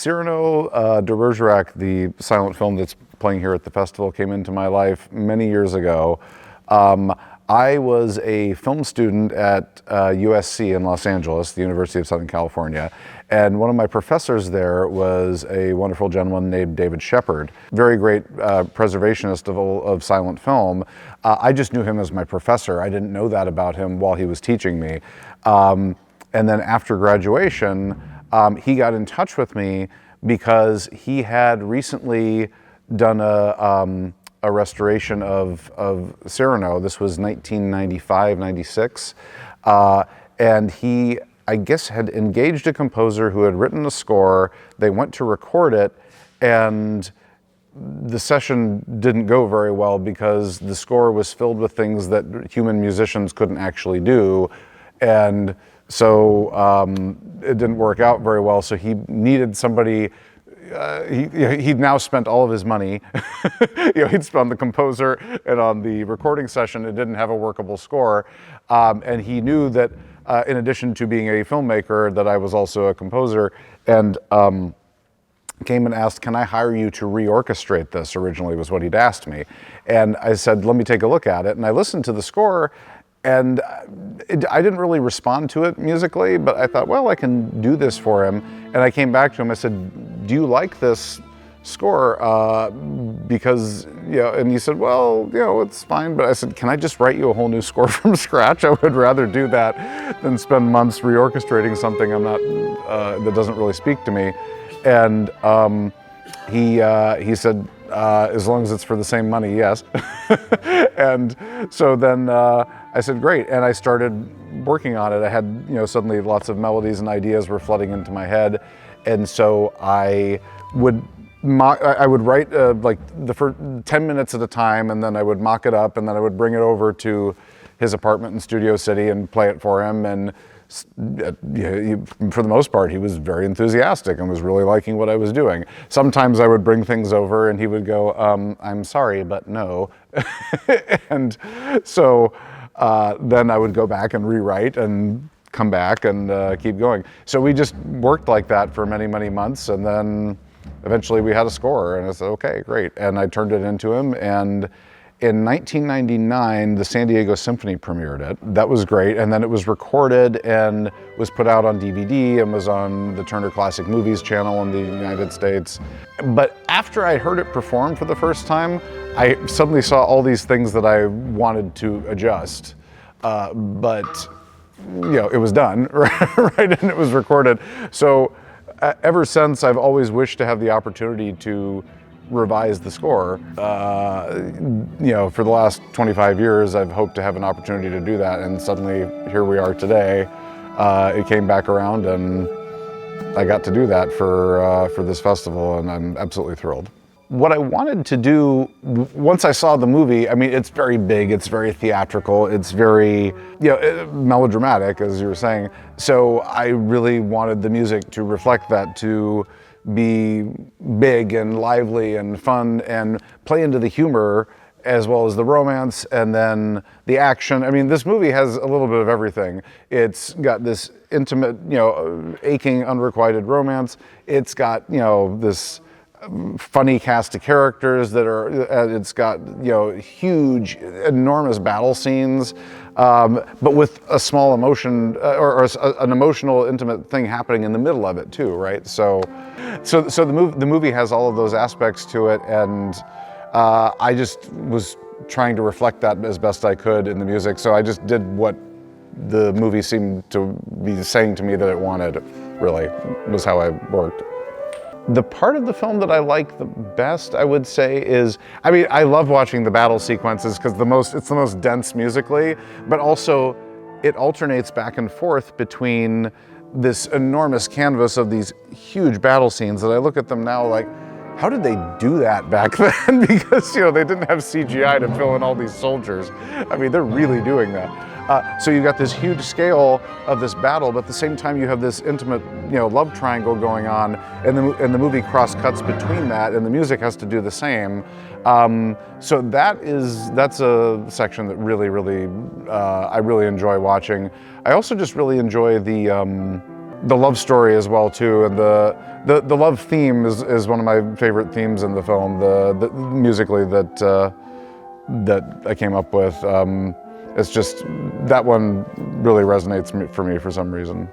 Cyrano de Bergerac, the silent film that's playing here at the festival, came into my life many years ago. I was a film student at USC in Los Angeles, the University of Southern California, and one of my professors there was a wonderful gentleman named David Shepard, very great preservationist of silent film. I just knew him as my professor. I didn't know that about him while he was teaching me. And then after graduation, he got in touch with me because he had recently done a restoration of Cyrano. This was 1995, 96. And he, I guess, had engaged a composer who had written a score. They went to record it, and the session didn't go very well because the score was filled with things that human musicians couldn't actually do. And so it didn't work out very well. So he needed somebody. He'd now spent all of his money. He'd spent on the composer and on the recording session. It didn't have a workable score. And he knew that in addition to being a filmmaker, that I was also a composer, and came and asked, can I hire you to reorchestrate this? Originally was what he'd asked me. And I said, let me take a look at it. And I listened to the score, and I didn't really respond to it musically, but I thought, well, I can do this for him. And I came back to him, I said, do you like this score? Because, and he said, well, it's fine. But I said, can I just write you a whole new score from scratch? I would rather do that than spend months reorchestrating something that doesn't really speak to me. And he said, as long as it's for the same money, yes. And so then I said, great. And I started working on it. I had, suddenly lots of melodies and ideas were flooding into my head. And so I would write like the first 10 minutes at a time, and then I would mock it up, and then I would bring it over to his apartment in Studio City and play it for him. And for the most part, he was very enthusiastic and was really liking what I was doing. Sometimes I would bring things over and he would go, I'm sorry, but no. And so then I would go back and rewrite and come back and keep going. So we just worked like that for many, many months, and then eventually we had a score, and I said, okay, great. And I turned it into him, and in 1999, the San Diego Symphony premiered it. That was great, and then it was recorded and was put out on DVD and was on the Turner Classic Movies channel in the United States. But after I heard it performed for the first time, I suddenly saw all these things that I wanted to adjust. But it was done, right? And it was recorded. So ever since, I've always wished to have the opportunity to revise the score. For the last 25 years, I've hoped to have an opportunity to do that, and suddenly here we are today. It came back around, and I got to do that for this festival, and I'm absolutely thrilled. What I wanted to do, once I saw the movie, I mean, it's very big, it's very theatrical, it's very, melodramatic, as you were saying. So I really wanted the music to reflect that, to be big and lively and fun and play into the humor as well as the romance and then the action. I mean, this movie has a little bit of everything. It's got this intimate, aching, unrequited romance. It's got, this funny cast of characters that are, it's got, huge, enormous battle scenes, but with a small emotion or an emotional, intimate thing happening in the middle of it too, right? So the movie has all of those aspects to it, and I just was trying to reflect that as best I could in the music. So I just did what the movie seemed to be saying to me that it wanted, really, was how I worked. The part of the film that I like the best, I would say, is, I love watching the battle sequences because it's the most dense musically, but also it alternates back and forth between this enormous canvas of these huge battle scenes that I look at them now like, how did they do that back then? Because, they didn't have CGI to fill in all these soldiers. They're really doing that. So you've got this huge scale of this battle, but at the same time you have this intimate, love triangle going on, and the movie cross-cuts between that, and the music has to do the same. So that's a section that really, really, I really enjoy watching. I also just really enjoy the the love story as well too, and the love theme is one of my favorite themes in the film. The musically that I came up with. It's just that one really resonates for me for some reason.